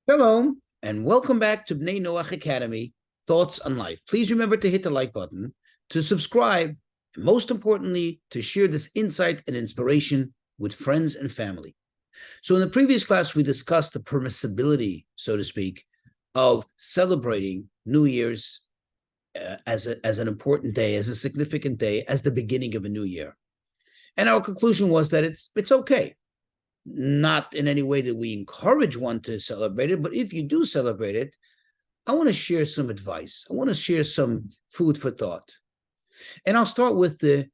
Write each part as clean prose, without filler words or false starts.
Hello, and welcome back to Bnei Noach Academy, Thoughts on Life. Please remember to hit the like button, to subscribe, and most importantly, to share this insight and inspiration with friends and family. So in the previous class, we discussed the permissibility, so to speak, of celebrating New Year's as an important day, as a significant day, as the beginning of a new year. And our conclusion was that it's okay. Not in any way that we encourage one to celebrate it, but if you do celebrate it, I want to share some advice. I want to share some food for thought. And I'll start with the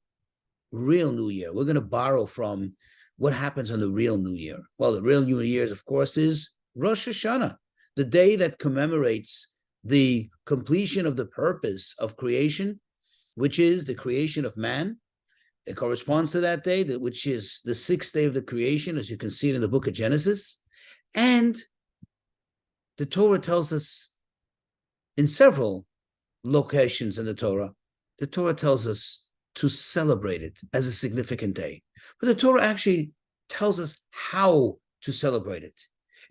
real New Year. We're going to borrow from what happens on the real New Year. Well, the real New Year, of course, is Rosh Hashanah, the day that commemorates the completion of the purpose of creation, which is the creation of man. It corresponds to that day, which is the sixth day of the creation, as you can see it in the book of Genesis. And the Torah tells us in several locations in the Torah tells us to celebrate it as a significant day. But the Torah actually tells us how to celebrate it.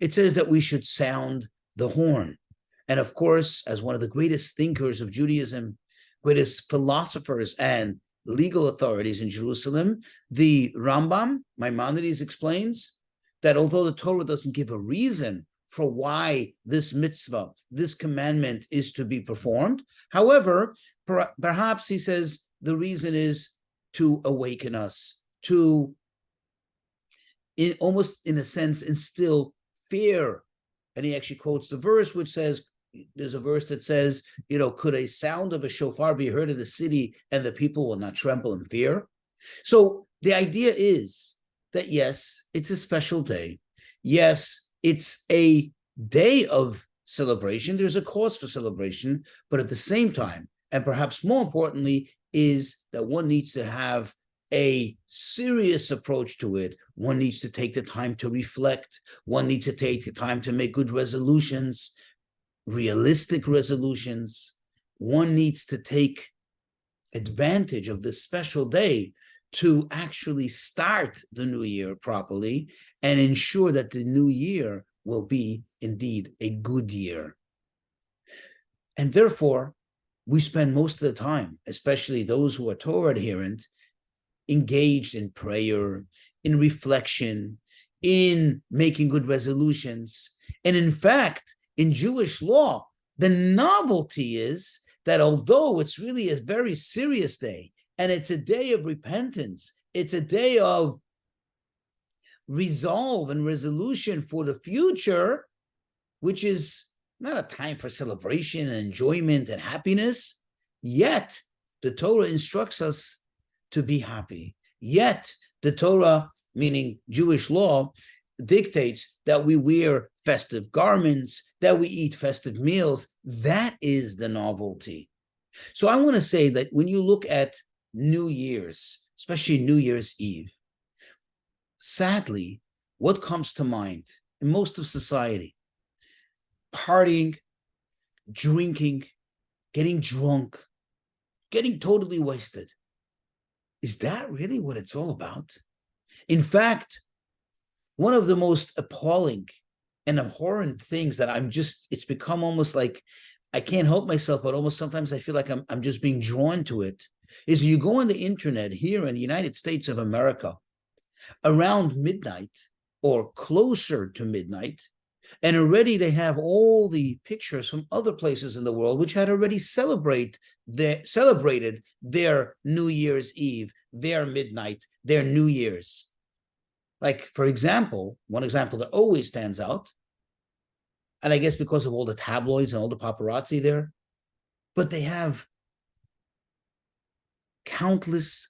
It says that we should sound the horn. And of course, as one of the greatest thinkers of Judaism, greatest philosophers and legal authorities in Jerusalem, the Rambam, Maimonides, explains that although the Torah doesn't give a reason for why this mitzvah, this commandment is to be performed, however, perhaps he says the reason is to awaken us, to almost in a sense instill fear. And he actually quotes the verse which says, there's a verse that says, could a sound of a shofar be heard in the city and the people will not tremble in fear? So the idea is that, yes, it's a special day. Yes, it's a day of celebration. There's a cause for celebration, but at the same time, and perhaps more importantly, is that one needs to have a serious approach to it. One needs to take the time to reflect. One needs to take the time to make good resolutions, realistic resolutions. One needs to take advantage of this special day to actually start the new year properly and ensure that the new year will be indeed a good year. And therefore, we spend most of the time, especially those who are Torah adherent, engaged in prayer, in reflection, in making good resolutions. And in fact, in Jewish law, the novelty is that although it's really a very serious day, and it's a day of repentance, it's a day of resolve and resolution for the future, which is not a time for celebration and enjoyment and happiness, yet the Torah instructs us to be happy. Yet the Torah, meaning Jewish law, dictates that we wear festive garments, that we eat festive meals. That is the novelty. So I want to say that when you look at New Year's, especially New Year's Eve, sadly, what comes to mind in most of society? Partying, drinking, getting drunk, getting totally wasted. Is that really what it's all about? In fact, one of the most appalling and abhorrent things that it's become almost like I can't help myself, but almost sometimes I feel like I'm just being drawn to it, is you go on the internet here in the United States of America around midnight or closer to midnight, and already they have all the pictures from other places in the world which had already celebrated their New Year's Eve, their midnight, their New Year's. Like, for example, one example that always stands out, and I guess because of all the tabloids and all the paparazzi there, but they have countless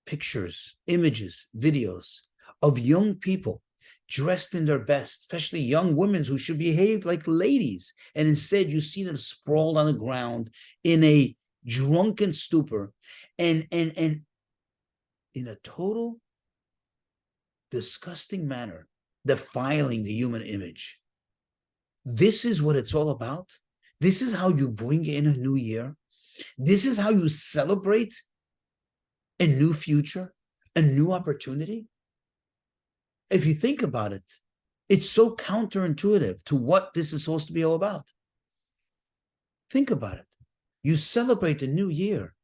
pictures, images, videos of young people dressed in their best, especially young women who should behave like ladies. And instead, you see them sprawled on the ground in a drunken stupor and in a total disgusting manner, defiling the human image. This is what it's all about. This is how you bring in a new year. This is how you celebrate a new future, a new opportunity. If you think about it, It's so counterintuitive to what this is supposed to be all about. Think about it. You celebrate the new year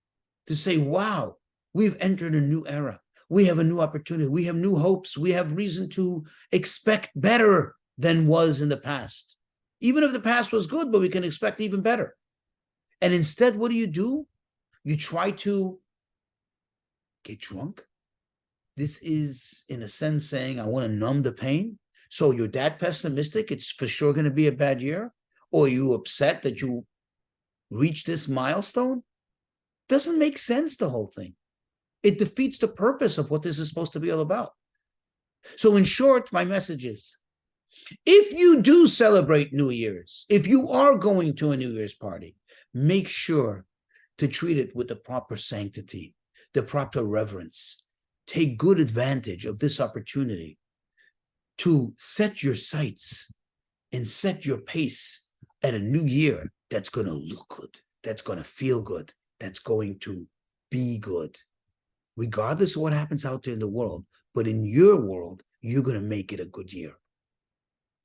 to say, wow, we've entered a new era. We have a new opportunity. We have new hopes. We have reason to expect better than was in the past. Even if the past was good, but we can expect even better. And instead, what do? You try to get drunk. This is, in a sense, saying, I want to numb the pain. So you're that pessimistic, it's for sure going to be a bad year? Or are you upset that you reached this milestone? Doesn't make sense, the whole thing. It defeats the purpose of what this is supposed to be all about. So in short, my message is, if you do celebrate New Year's, if you are going to a New Year's party, make sure to treat it with the proper sanctity, the proper reverence. Take good advantage of this opportunity to set your sights and set your pace at a new year that's going to look good, that's going to feel good, that's going to be good, regardless of what happens out there in the world. But in your world, you're going to make it a good year.